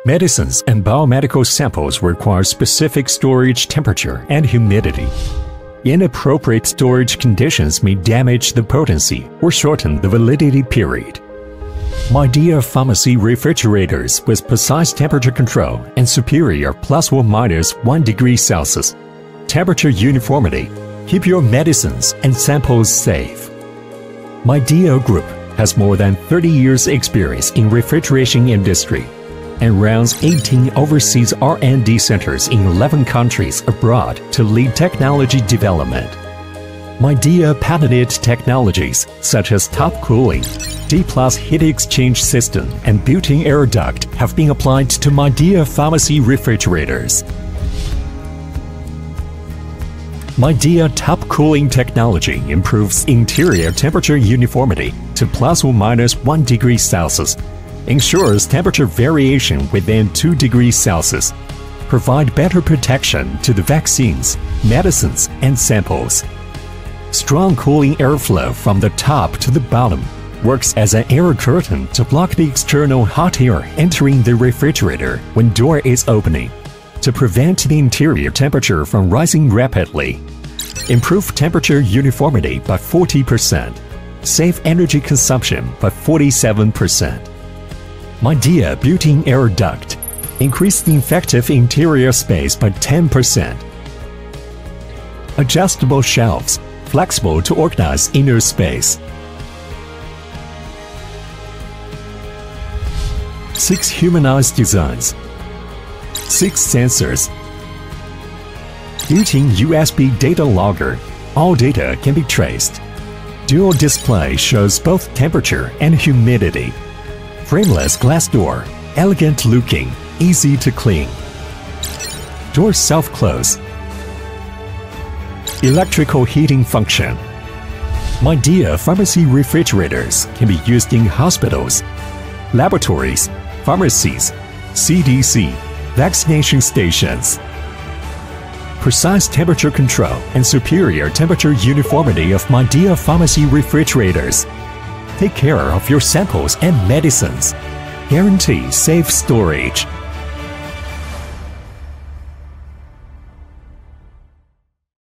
Medicines and biomedical samples require specific storage temperature and humidity. Inappropriate storage conditions may damage the potency or shorten the validity period. Midea Pharmacy refrigerators with precise temperature control and superior ±1 degree Celsius temperature uniformity keep your medicines and samples safe. Midea Group has more than 30 years experience in refrigeration industry and runs 18 overseas R&D centers in 11 countries abroad to lead technology development. Midea patented technologies such as top cooling, D+ heat exchange system, and built-in air duct have been applied to Midea Pharmacy refrigerators. Midea top cooling technology improves interior temperature uniformity to ±1 degree Celsius, ensures temperature variation within 2 degrees Celsius, provide better protection to the vaccines, medicines, and samples. Strong cooling airflow from the top to the bottom works as an air curtain to block the external hot air entering the refrigerator when door is opening, to prevent the interior temperature from rising rapidly. Improve temperature uniformity by 40%. Save energy consumption by 47%. Midea built-in air duct. Increase the effective interior space by 10%. Adjustable shelves. Flexible to organize inner space. 6 humanized designs. 6 sensors. Built-in USB data logger. All data can be traced. Dual display shows both temperature and humidity. Frameless glass door, elegant looking, easy to clean. Door self-close. Electrical heating function. Midea Pharmacy refrigerators can be used in hospitals, laboratories, pharmacies, CDC, vaccination stations. Precise temperature control and superior temperature uniformity of Midea Pharmacy refrigerators. Take care of your samples and medicines. Guarantee safe storage.